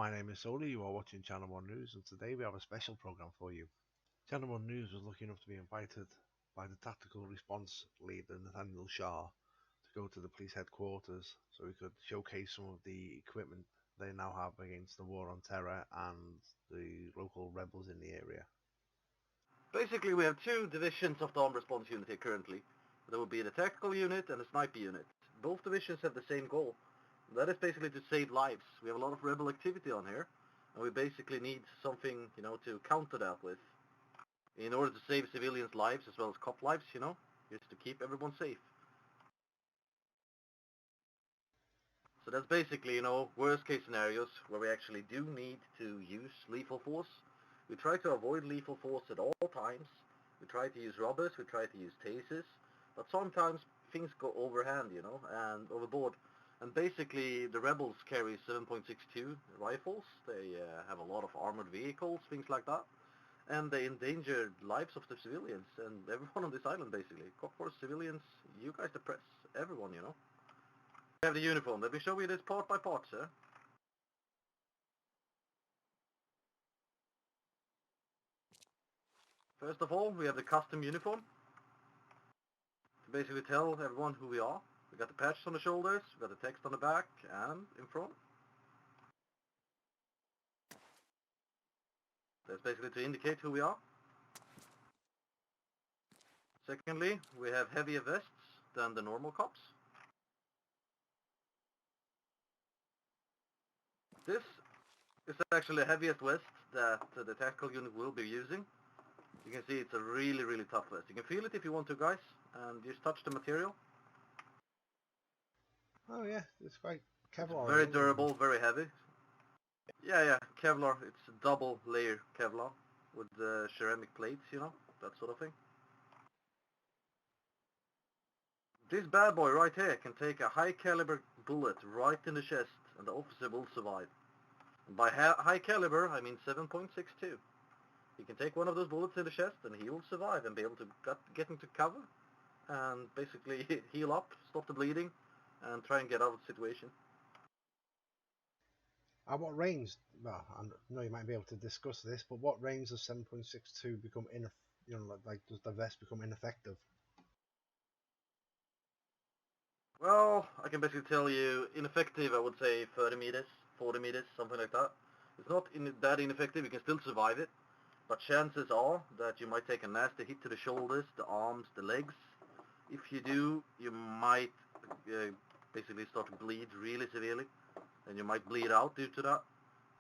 my name is Soli. You are watching Channel 1 News, and today we have a special program for you. Channel 1 News was lucky enough to be invited by the tactical response leader Nathaniel Shah to go to the police headquarters so we could showcase some of the equipment they now have against the war on terror and the local rebels in the area. Basically, we have two divisions of the armed response unit here currently. There will be the tactical unit and the sniper unit. Both divisions have the same goal. That is basically to save lives. We have a lot of rebel activity on here, and we basically need something, to counter that with. In order to save civilians' lives as well as cop lives, just to keep everyone safe. So that's basically, worst case scenarios where we actually do need to use lethal force. We try to avoid lethal force at all times. We try to use rubbers, we try to use tasers, but sometimes things go overhand, and overboard. And basically the rebels carry 7.62 rifles, they have a lot of armored vehicles, things like that. And they endanger lives of the civilians and everyone on this island basically. Of course, civilians, you guys the press, everyone, We have the uniform. Let me show you this part by part, sir. First of all, we have the custom uniform. To basically tell everyone who we are. We got the patch on the shoulders, we got the text on the back and in front. That's basically to indicate who we are. Secondly, we have heavier vests than the normal cops. This is actually the heaviest vest that the tactical unit will be using. You can see it's a really, really tough vest. You can feel it if you want to, guys, and just touch the material. Oh yeah, it's quite Kevlar. It's very durable, very heavy. Yeah, Kevlar. It's a double layer Kevlar with ceramic plates, that sort of thing. This bad boy right here can take a high caliber bullet right in the chest and the officer will survive. And by high caliber, I mean 7.62. He can take one of those bullets in the chest and he will survive and be able to get into cover and basically heal up, stop the bleeding, and try and get out of the situation. At what range? Well, I know you might be able to discuss this, but what range does 7.62 become does the vest become ineffective? Well, I can basically tell you, ineffective, I would say 30 meters, 40 meters, something like that. It's not that ineffective, you can still survive it, but chances are that you might take a nasty hit to the shoulders, the arms, the legs. If you do, you might basically start to bleed really severely, and you might bleed out due to that,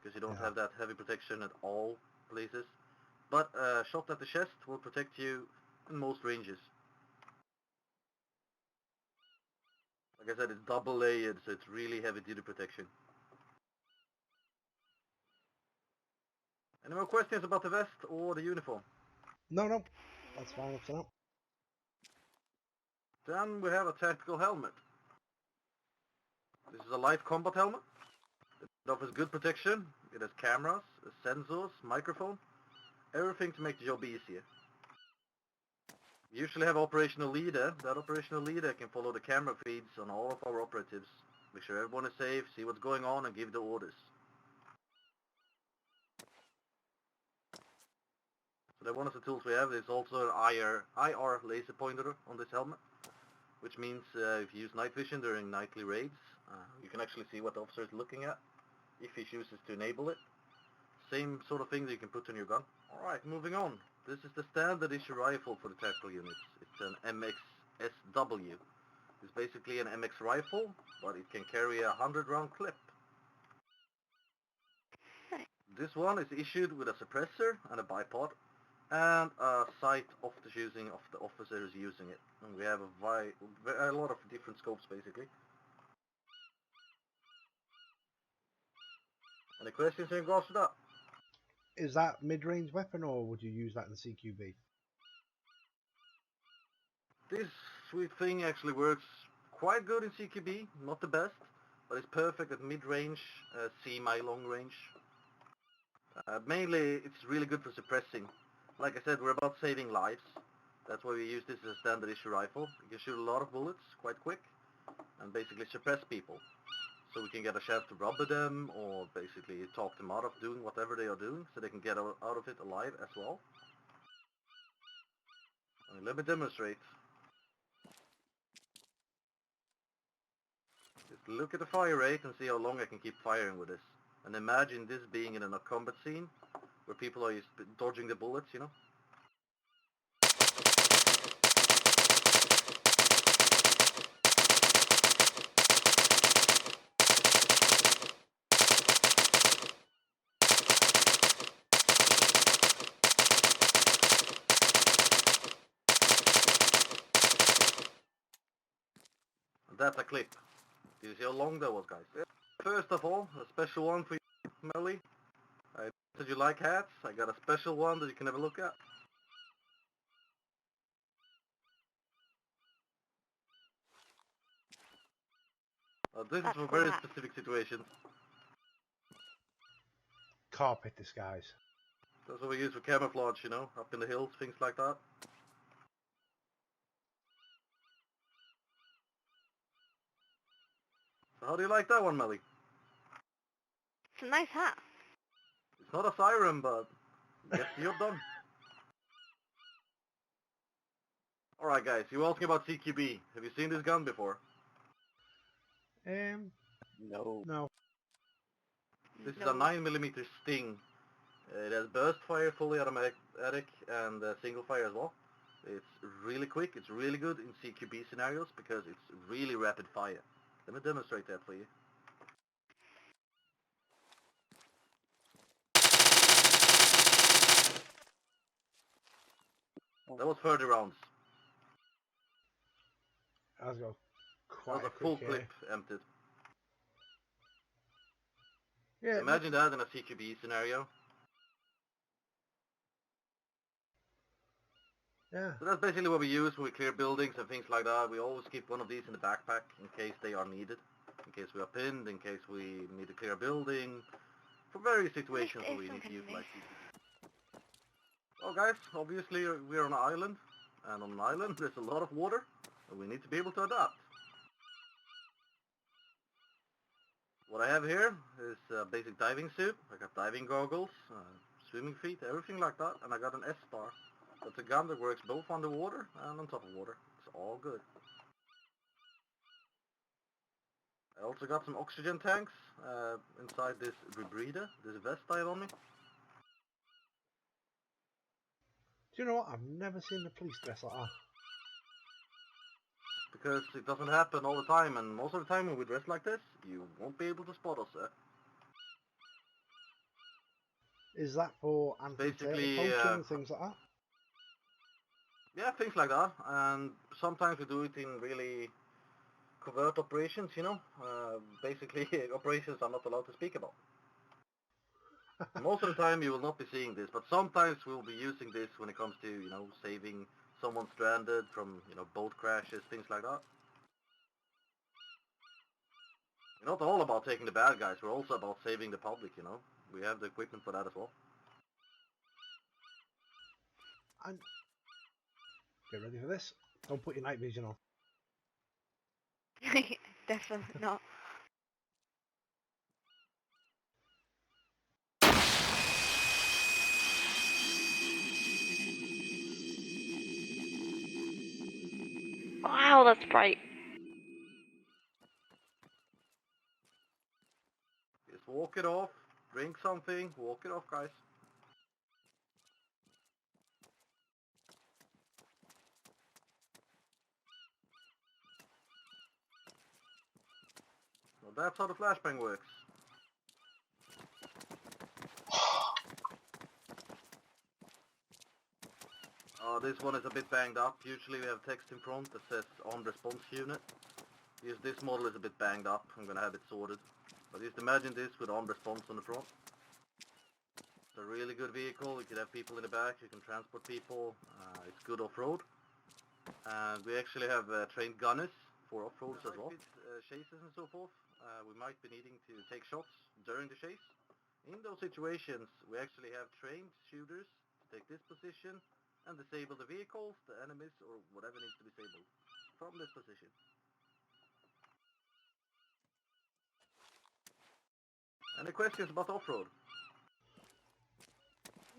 because you don't have that heavy protection at all places. But a shot at the chest will protect you in most ranges. Like I said, it's double layered, so it's really heavy duty protection. Any more questions about the vest or the uniform? No, that's fine up to now. Then we have a tactical helmet. This is a light combat helmet. It offers good protection. It has cameras, sensors, microphone, everything to make the job easier. We usually have operational leader. That operational leader can follow the camera feeds on all of our operatives, make sure everyone is safe, see what's going on, and give the orders. So one of the tools we have is also an IR laser pointer on this helmet, which means if you use night vision during nightly raids, you can actually see what the officer is looking at if he chooses to enable it. Same sort of thing that you can put on your gun. Alright, moving on. This is the standard issue rifle for the tactical units. It's an MX-SW. It's basically an MX rifle, but it can carry a 100-round clip. This one is issued with a suppressor and a bipod, and a sight of the choosing of the officers using it. And we have a lot of different scopes basically. Any questions in regards to that? Is that mid-range weapon, or would you use that in CQB? This sweet thing actually works quite good in CQB, not the best, but it's perfect at mid-range, semi-long range. Mainly it's really good for suppressing. Like I said, we're about saving lives. That's why we use this as a standard issue rifle. You can shoot a lot of bullets quite quick and basically suppress people. so we can get a chance to rubber them or basically talk them out of doing whatever they are doing so they can get out of it alive as well. I mean, let me demonstrate. Just look at the fire rate and see how long I can keep firing with this. And imagine this being in a combat scene where people are just dodging the bullets, you know? And that's a clip. Do you see how long that was, guys? First of all, a special one for you, Melly. I said you like hats. I got a special one that you can have a look at. This is for very specific situations. Carpet disguise. That's what we use for camouflage, you know, up in the hills, things like that. So how do you like that one, Melly? It's a nice hat. It's not a siren, but yes, you're done. Alright guys, you were asking about CQB. Have you seen this gun before? No. This is a 9mm Sting. It has burst fire, fully automatic, and single fire as well. It's really quick, it's really good in CQB scenarios because it's really rapid fire. Let me demonstrate that for you. That was 30 rounds. Let's go. That was a full clip emptied. Yeah. Imagine that in a CQB scenario. Yeah. So that's basically what we use when we clear buildings and things like that. We always keep one of these in the backpack in case they are needed. In case we are pinned, in case we need to clear a building. For various situations where we need to use like CQB. Well guys, obviously we're on an island. And on an island there's a lot of water. And we need to be able to adapt. What I have here is a basic diving suit. I got diving goggles, swimming feet, everything like that. And I got an S-bar. That's a gun that works both underwater and on top of water. It's all good. I also got some oxygen tanks inside this rebreather, this vest I have on me. Do you know what? I've never seen the police dress like that. Because it doesn't happen all the time, and most of the time when we dress like this, you won't be able to spot us, sir. Is that for Basically, poaching and things like that? Yeah, things like that. And sometimes we do it in really covert operations, you know. Basically, operations I'm not allowed to speak about. Most of the time you will not be seeing this, but sometimes we'll be using this when it comes to, you know, saving someone stranded from, you know, boat crashes, things like that. We're not all about taking the bad guys, we're also about saving the public, you know. We have the equipment for that as well. And get ready for this. Don't put your night vision on. Definitely not. Wow, that's bright. Just walk it off, drink something, walk it off, guys. Well, that's how the flashbang works. This one is a bit banged up. Usually we have text in front that says on response unit. This model is a bit banged up. I'm gonna have it sorted. But just imagine this with on response on the front. It's a really good vehicle. You can have people in the back. You can transport people. It's good off-road. And we actually have trained gunners for off-roads as well. Chases and so forth. We might be needing to take shots during the chase. In those situations, we actually have trained shooters to take this position and disable the vehicles, the enemies, or whatever needs to be disabled from this position. Any questions about off-road?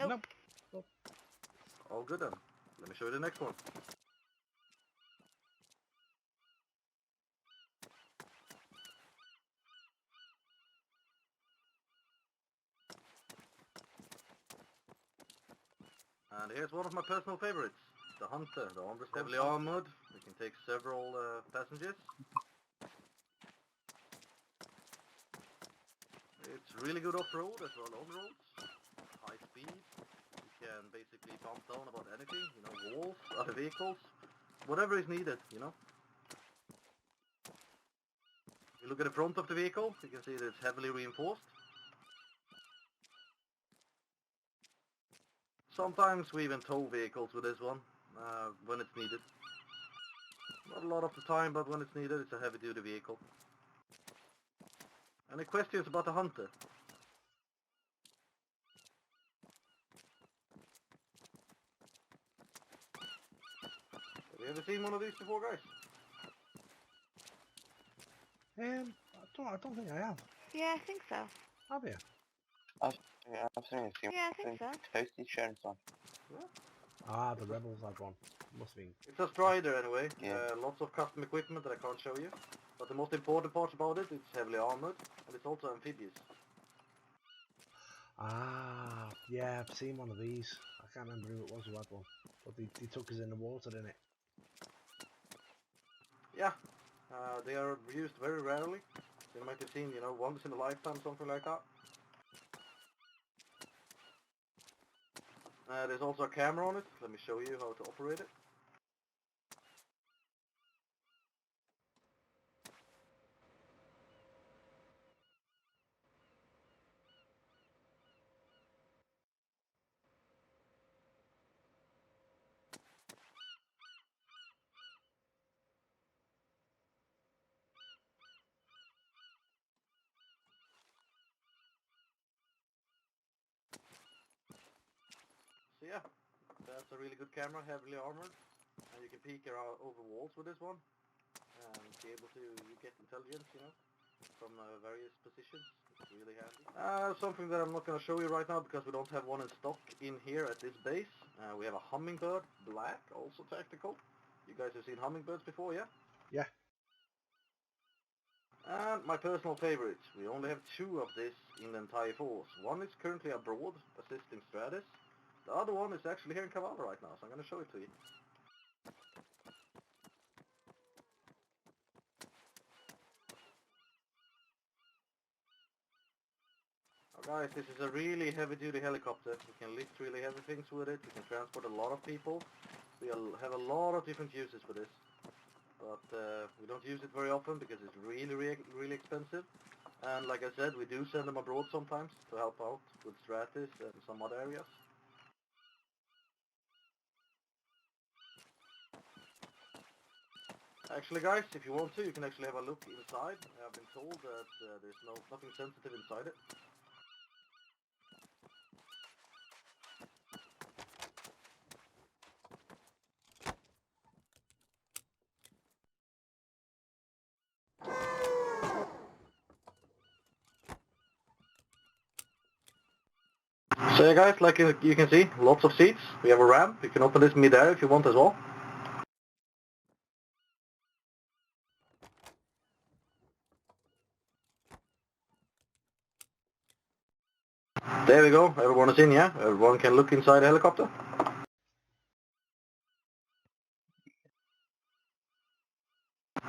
Nope. All good then. Let me show you the next one. And here's one of my personal favorites, the Hunter. The Hunter's heavily armored. We can take several passengers. It's really good off-road as well on roads. High speed. You can basically bump down about anything, you know, walls, other vehicles, whatever is needed, you know. You look at the front of the vehicle, you can see that it's heavily reinforced. Sometimes we even tow vehicles with this one, when it's needed. Not a lot of the time, but when it's needed, it's a heavy-duty vehicle. Any questions about the Hunter? Have you ever seen one of these before, guys? I don't think I have. Yeah, I think so. Have you? I've seen a few. Yeah, I think so. Post insurance on. Ah, the Rebels had one. Must be. It's a Strider anyway. Yeah. Lots of custom equipment that I can't show you. But the most important part about it, it's heavily armored and it's also amphibious. Ah, yeah, I've seen one of these. I can't remember who it was who had one. But they took us in the water, didn't it? Yeah, they are used very rarely. You might have seen, you know, once in a lifetime, something like that. There's also a camera on it. Let me show you how to operate it. So yeah, that's a really good camera, heavily armored. And you can peek around over walls with this one. And be able to get intelligence, you know, from various positions. It's really handy. Something that I'm not going to show you right now because we don't have one in stock in here at this base. We have a Hummingbird, black, also tactical. You guys have seen Hummingbirds before, yeah? Yeah. And my personal favorite, we only have 2 of this in the entire force. One is currently abroad, assisting Stratus. The other one is actually here in Cavallo right now, so I'm going to show it to you. Guys, this is a really heavy-duty helicopter. We can lift really heavy things with it. We can transport a lot of people. We have a lot of different uses for this. But we don't use it very often because it's really expensive. And like I said, we do send them abroad sometimes to help out with Stratis and some other areas. Actually, guys, if you want to, you can actually have a look inside. I've been told that there's nothing sensitive inside it. So yeah, guys, like you can see, lots of seats. We have a ramp. You can open this mid-air if you want as well. There we go. Everyone is in, yeah? Everyone can look inside the helicopter.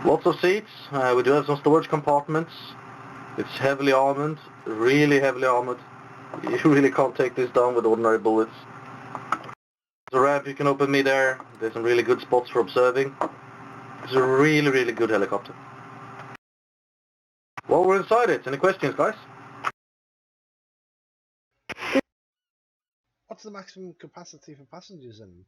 Lots of seats. We do have some storage compartments. It's heavily armored, really heavily armored. You really can't take this down with ordinary bullets. The ramp you can open mid-air. There's some really good spots for observing. It's a really good helicopter. Well, we're inside it. Any questions, guys? What's the maximum capacity for passengers in?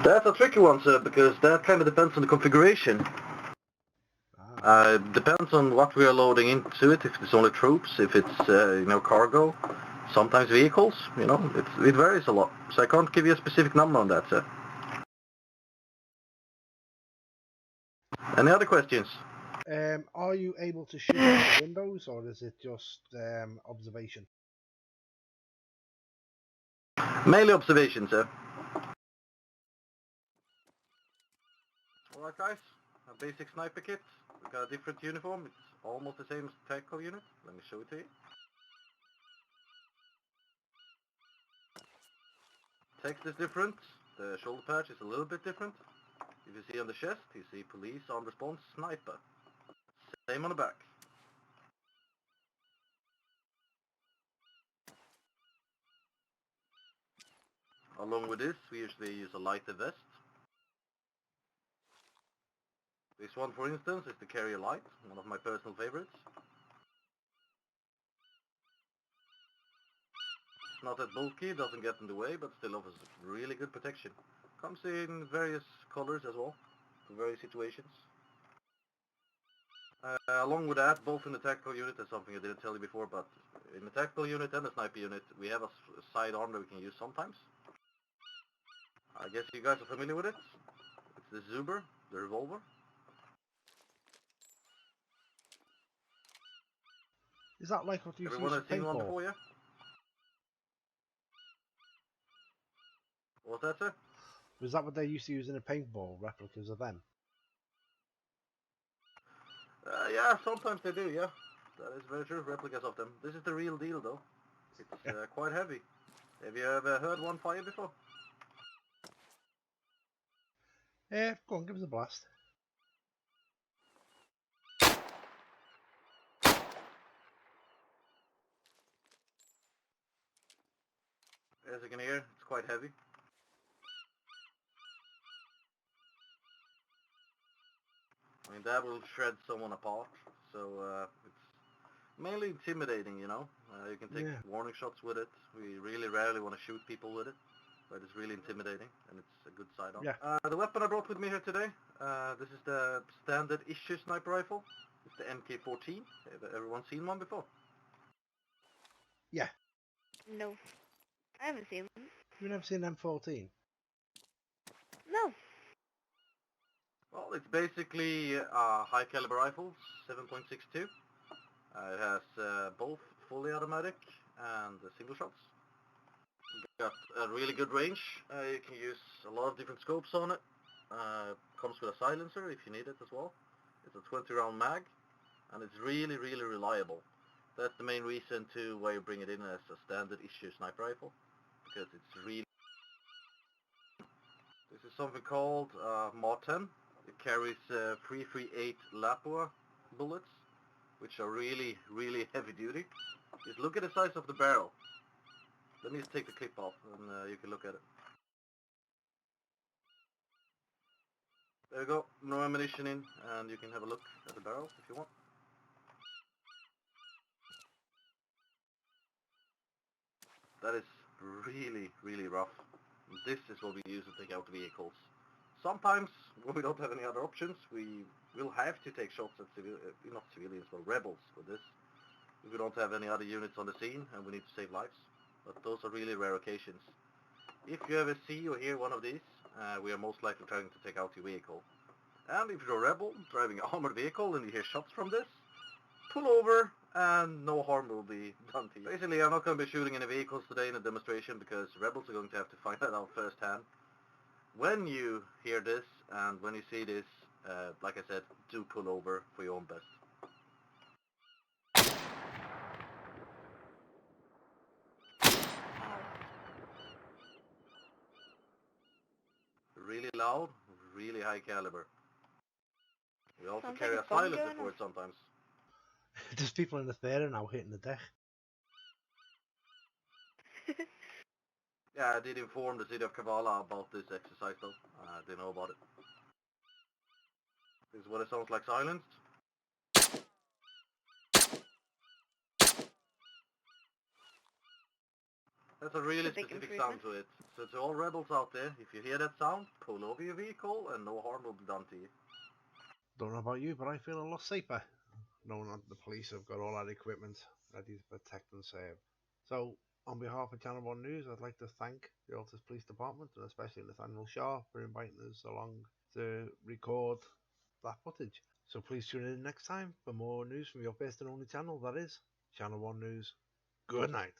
That's a tricky one, sir, because that kind of depends on the configuration. It depends on what we are loading into it, if it's only troops, if it's, you know, cargo, sometimes vehicles, you know, it varies a lot. So I can't give you a specific number on that, sir. Any other questions? Are you able to shoot out the windows, or is it just observation? Mainly observation, sir. Alright guys, a basic sniper kit. We've got a different uniform. It's almost the same as the tactical unit. Let me show it to you. Text is different. The shoulder patch is a little bit different. If you see on the chest, you see police on response sniper. Same on the back. Along with this, we usually use a lighter vest. This one, for instance, is the carrier light, one of my personal favorites. It's not that bulky, doesn't get in the way, but still offers really good protection. Comes in various colors as well, for various situations. Along with that, both in the tactical unit, that's something I didn't tell you before, but in the tactical unit and the sniper unit, we have a sidearm that we can use sometimes. I guess you guys are familiar with it. It's the Zuber, the revolver. Is that like what you Everyone use has for seen one paintball? before, yeah? What's that, sir? Was that what they used to use in a paintball? Replicas of them? Yeah, sometimes they do, yeah. That is very true, replicas of them. This is the real deal, though. It's quite heavy. Have you ever heard one fire before? Go on, give us a blast. As you can hear, it's quite heavy. I mean, that will shred someone apart. So it's mainly intimidating, you know. You can take warning shots with it. We really rarely want to shoot people with it, but it's really intimidating, and it's a good sidearm. Yeah. The weapon I brought with me here today, this is the standard issue sniper rifle. It's the MK14. Have everyone seen one before? Yeah. No. I haven't seen one. You've never seen M14? No. Well, it's basically a high caliber rifle, 7.62. It has both fully automatic and single shots. Got a really good range. You can use a lot of different scopes on it. Comes with a silencer if you need it as well. It's a 20 round mag, and it's really, really reliable. That's the main reason to why you bring it in as a standard issue sniper rifle, because it's really... This is something called Mod 10. It carries 338 Lapua bullets, which are really, really heavy duty. Just look at the size of the barrel. Let me just take the clip off and you can look at it. There you go, no ammunition in, and you can have a look at the barrel if you want. That is really, really rough. This is what we use to take out vehicles. Sometimes, when we don't have any other options, we will have to take shots at not civilians, but rebels with this. If we don't have any other units on the scene and we need to save lives. But those are really rare occasions. If you ever see or hear one of these, we are most likely trying to take out your vehicle. And if you're a rebel driving an armored vehicle and you hear shots from this, pull over and no harm will be done to you. Basically, I'm not going to be shooting any vehicles today in a demonstration because rebels are going to have to find that out firsthand. When you hear this and when you see this, like I said, do pull over for your own best. Really loud, really high caliber. We also Sounds carry like a a bomb silencer going for off. it sometimes. There's people in the theatre now hitting the deck. Yeah, I did inform the city of Kavala about this exercise though. They know about it. This is what it sounds like silenced. That's a really It's a big specific sound to it. So to all rebels out there, if you hear that sound, pull over your vehicle and no harm will be done to you. Don't know about you, but I feel a lot safer knowing that the police have got all that equipment ready to protect and save. So, on behalf of Channel 1 News, I'd like to thank the Altis Police Department and especially Nathaniel Shaw for inviting us along to record that footage. So please tune in next time for more news from your first and only channel, that is Channel 1 News. Good night.